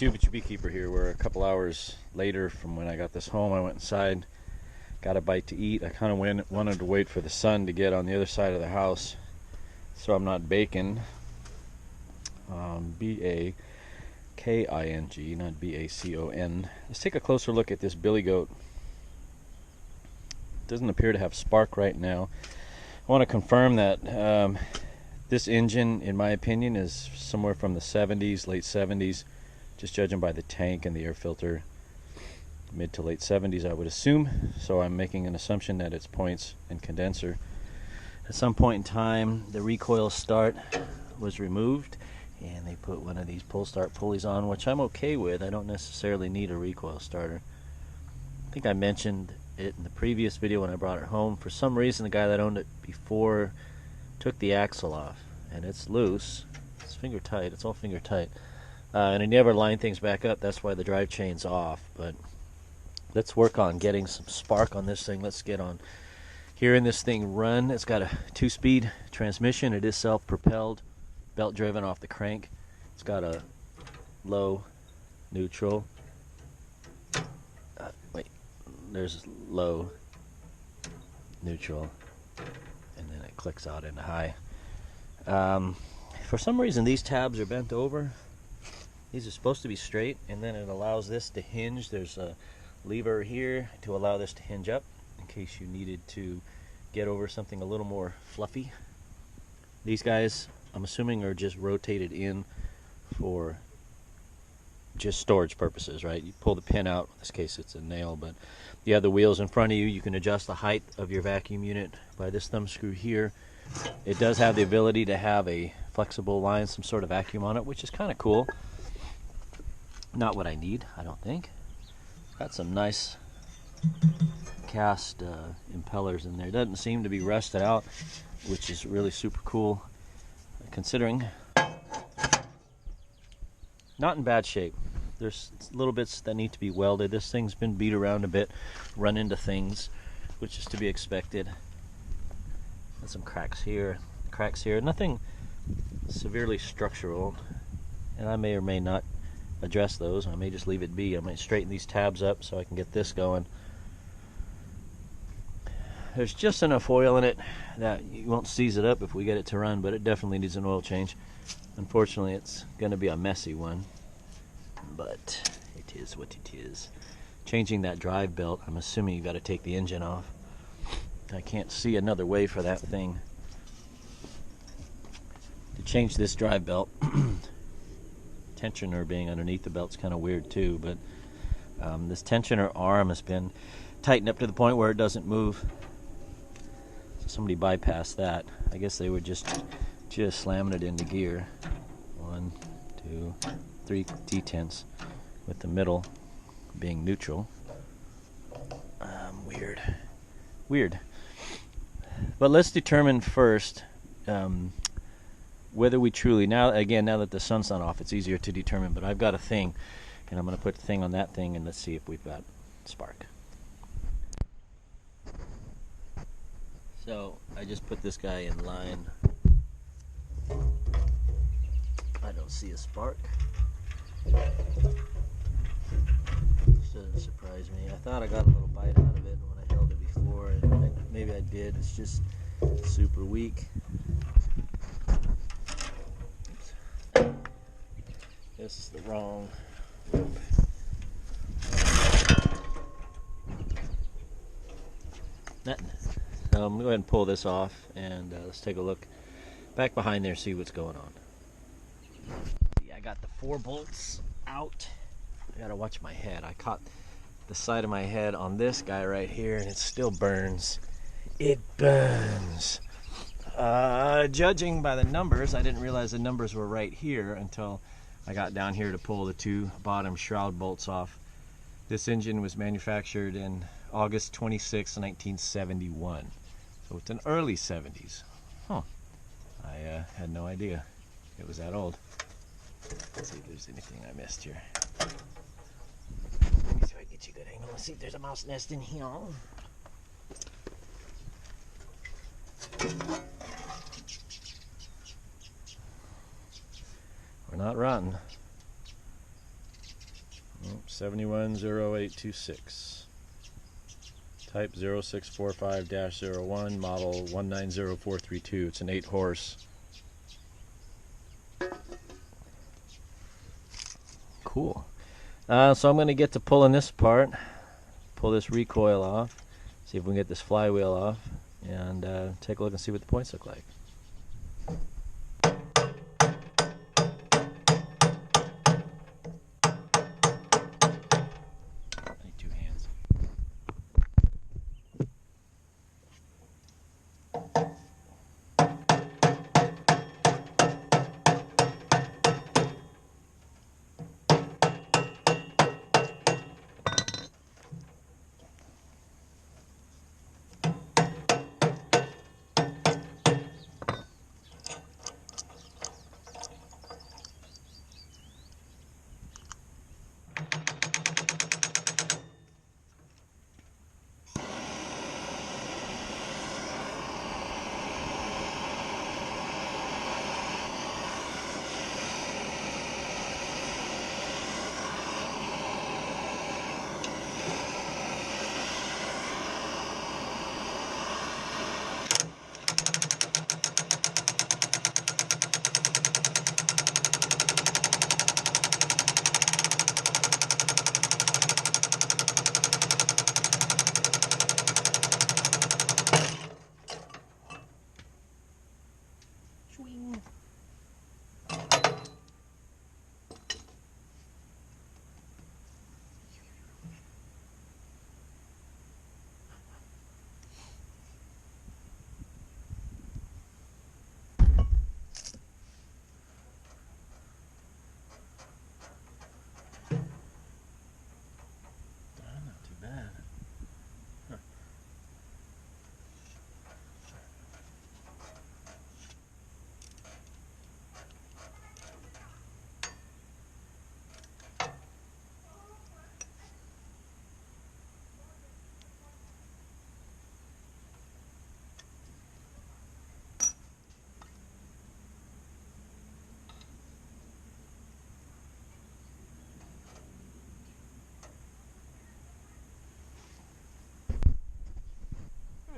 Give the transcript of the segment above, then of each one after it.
YouTube, it's your beekeeper here. We're a couple hours later from when I got this home. I went inside, got a bite to eat. I kind of wanted to wait for the sun to get on the other side of the house so I'm not baking. B-A-K-I-N-G, not B-A-C-O-N. Let's take a closer look at this billy goat. It doesn't appear to have spark right now. I want to confirm that this engine, in my opinion, is somewhere from the 70s, late 70s. Just judging by the tank and the air filter, mid to late 70s I would assume. So I'm making an assumption that it's points and condenser. At some point in time the recoil start was removed and they put one of these pull start pulleys on, which I'm okay with. I don't necessarily need a recoil starter. I think I mentioned it in the previous video when I brought it home. For some reason the guy that owned it before took the axle off and it's loose. It's finger tight, it's all finger tight. And I never line things back up. That's why the drive chain's off. But let's work on getting some spark on this thing. Let's get on hearing this thing run. It's got a 2-speed transmission. It is self-propelled, belt driven off the crank. It's got a low, neutral. Wait, there's low, neutral, and then it clicks out into high. For some reason these tabs are bent over. These are supposed to be straight, and then it allows this to hinge. There's a lever here to allow this to hinge up in case you needed to get over something a little more fluffy. These guys, I'm assuming, are just rotated in for just storage purposes, right? You pull the pin out, in this case it's a nail, but you have the wheels in front of you. You can adjust the height of your vacuum unit by this thumb screw here. It does have the ability to have a flexible line, some sort of vacuum on it, which is kind of cool. Not what I need, I don't think. Got some nice cast impellers in there. Doesn't seem to be rusted out, which is really super cool considering. Not in bad shape. There's little bits that need to be welded. This thing's been beat around a bit, run into things, which is to be expected. Got some cracks here, nothing severely structural, and I may or may not address those. I may just leave it be. I might straighten these tabs up so I can get this going. There's just enough oil in it that you won't seize it up if we get it to run, but it definitely needs an oil change. Unfortunately, it's going to be a messy one, but it is what it is. Changing that drive belt, I'm assuming you got to take the engine off. I can't see another way for that thing to change this drive belt. Tensioner being underneath the belt's kind of weird too, but this tensioner arm has been tightened up to the point where it doesn't move. So somebody bypassed that. I guess they were just slamming it into gear. 1, 2, 3 D-tenths, with the middle being neutral. Weird. But let's determine first whether we truly, now that the sun's not off, it's easier to determine, but I've got a thing, and I'm going to put the thing on that thing, and let's see if we've got spark. So I just put this guy in line. I don't see a spark. This doesn't surprise me. I thought I got a little bite out of it when I held it before, and maybe I did. It's just super weak. This is the wrong rope. Nothing. So I'm going to go ahead and pull this off, and let's take a look back behind there, see what's going on. Yeah, I got the 4 bolts out. I gotta watch my head. I caught the side of my head on this guy right here, and it still burns. It burns. Judging by the numbers, I didn't realize the numbers were right here until I got down here to pull the 2 bottom shroud bolts off. This engine was manufactured in August 26, 1971. So it's an early 70s. Huh. I had no idea it was that old. Let's see if there's anything I missed here. Let me see if I can get you a good angle. Let's see if there's a mouse nest in here. We're not rotten. 710826. Type 0645-01, model 190432. It's an 8-horse. Cool. So I'm going to get to pulling this apart, pull this recoil off, see if we can get this flywheel off, and take a look and see what the points look like.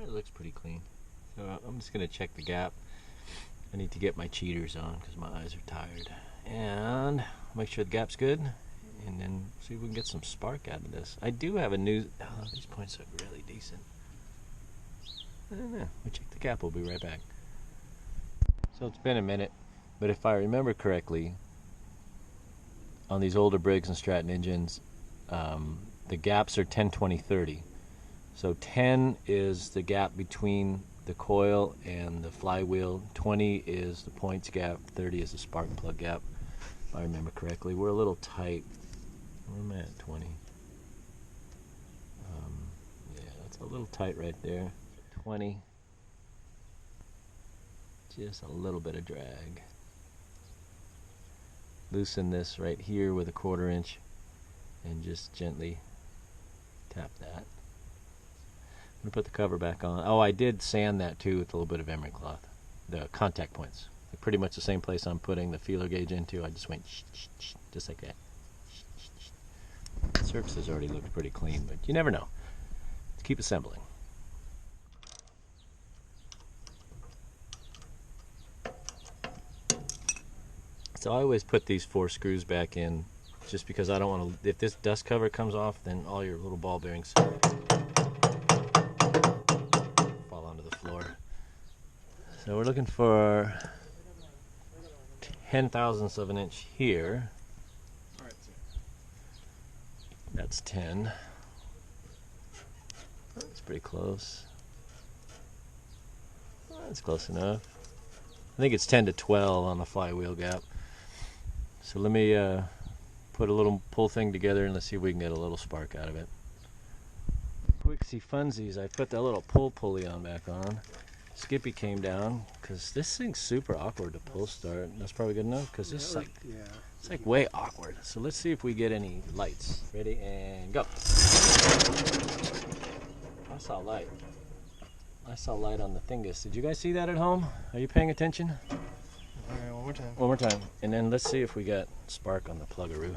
It looks pretty clean. So I'm just going to check the gap. I need to get my cheaters on because my eyes are tired. And make sure the gap's good. And then see if we can get some spark out of this. I do have a new... Oh, these points look really decent. I don't know. We'll check the gap. We'll be right back. So it's been a minute. But if I remember correctly, on these older Briggs and Stratton engines, the gaps are 10, 20, 30. So 10 is the gap between the coil and the flywheel, 20 is the points gap, 30 is the spark plug gap, if I remember correctly. We're a little tight. Where am I at 20? Yeah, that's a little tight right there. 20, just a little bit of drag. Loosen this right here with a 1/4 inch and just gently tap that. I'm going to put the cover back on. Oh, I did sand that too with a little bit of emery cloth. The contact points. Pretty much the same place I'm putting the feeler gauge into. I just went just like that. The surfaces already looked pretty clean, but you never know. Let's keep assembling. So I always put these 4 screws back in just because I don't want to, if this dust cover comes off, then all your little ball bearings fall onto the floor. So we're looking for 0.10 of an inch here. That's 10. That's pretty close. That's close enough. I think it's 10 to 12 on the flywheel gap. So let me put a little pull thing together and let's see if we can get a little spark out of it. Quicksy funsies, I put that little pull pulley on back on. Skippy came down because this thing's super awkward to pull start. That's probably good enough because it's like it's like way awkward. So let's see if we get any lights. Ready and go. I saw light. I saw light on the thingus. Did you guys see that at home? Are you paying attention? Alright, one more time. One more time. And then let's see if we got spark on the pluggaroo.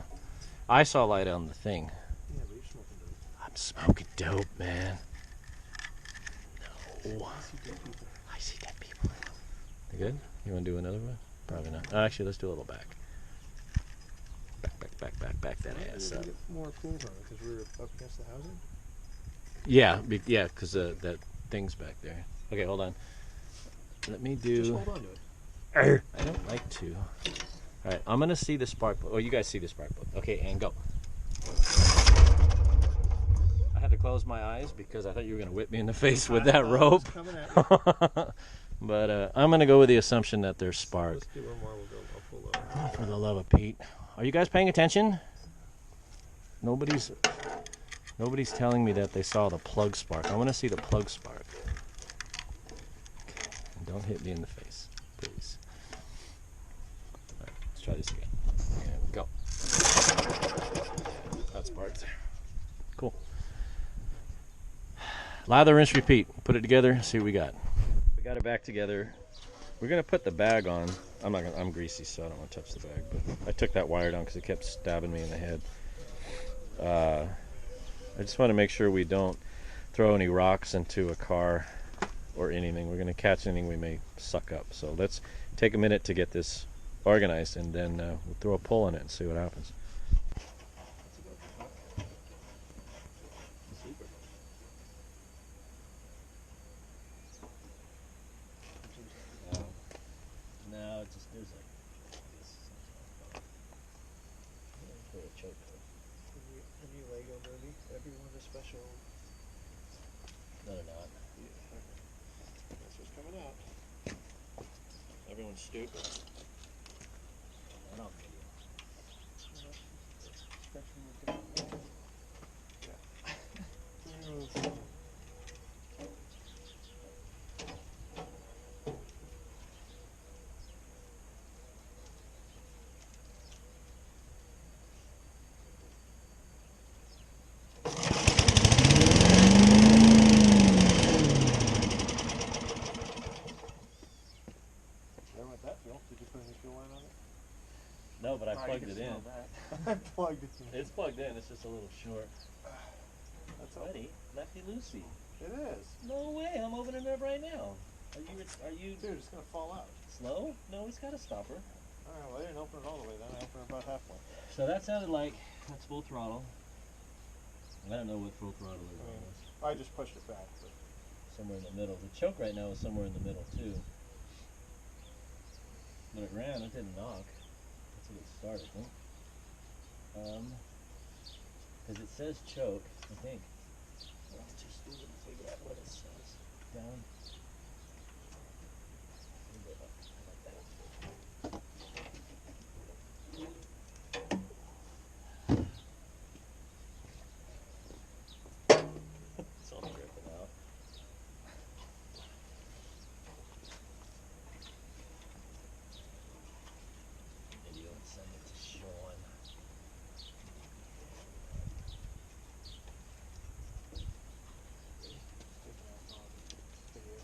I saw light on the thing. Yeah, but you're smoking dope. I'm smoking dope, man. No. I see dead people. I see dead people. You good? You want to do another one? Probably not. Oh, actually, let's do a little back. Back that ass up. Get more cool from it because we were up against the housing. Yeah, because that thing's back there. Okay, hold on. Let me do. Just hold on to it. I don't like to. All right, I'm gonna see the spark plug. Oh, you guys see the spark plug. Okay, and go. I had to close my eyes because I thought you were gonna whip me in the face with that rope. But I'm gonna go with the assumption that there's spark. Let's do one more. We'll go. I'll pull over. For the love of Pete, are you guys paying attention? Nobody's telling me that they saw the plug spark. I want to see the plug spark. Okay. And don't hit me in the face, please. All right, let's try this again. And go. That sparked. Cool. Lather, rinse, repeat. Put it together. See what we got. We got it back together. We're gonna put the bag on. I'm greasy, so I don't want to touch the bag. But I took that wire down because it kept stabbing me in the head. I just want to make sure we don't throw any rocks into a car or anything. We're going to catch anything we may suck up. So let's take a minute to get this organized, and then we'll throw a pull on it and see what happens. No, it's just there's like a choke. The new Lego movie. Everyone's a special. No, they're not. Yeah. That's what's coming out. Everyone's stupid. I don't Yeah. Did you put any fuel line on it? No, but I plugged it in. I plugged it in. It's plugged in. It's just a little short. That's all. Buddy, Lefty Lucy. It is. No way. I'm opening it up right now. Are you Dude, it's gonna fall out. slow? No, it's got a stopper. Alright, well I didn't open it all the way then. I opened it about halfway. So that sounded like that's full throttle. I don't know what full throttle is. I just pushed it back. But Somewhere in the middle. The choke right now is somewhere in the middle too. When it ran, it didn't knock. That's what it started, huh? Because it says choke, I think. Well, it's too stupid to figure out what it says. Down. It's all dripping out. Video and send it to Sean. taking out all the video.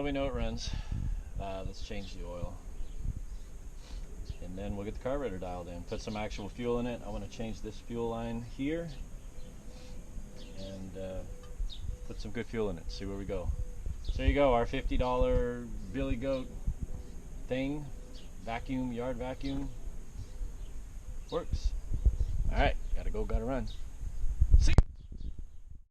Well, we know it runs. Let's change the oil. And then we'll get the carburetor dialed in. Put some actual fuel in it. I want to change this fuel line here. And put some good fuel in it. See where we go. So there you go, our $50 Billy Goat thing. Vacuum, yard vacuum. Works. Alright, gotta go, gotta run.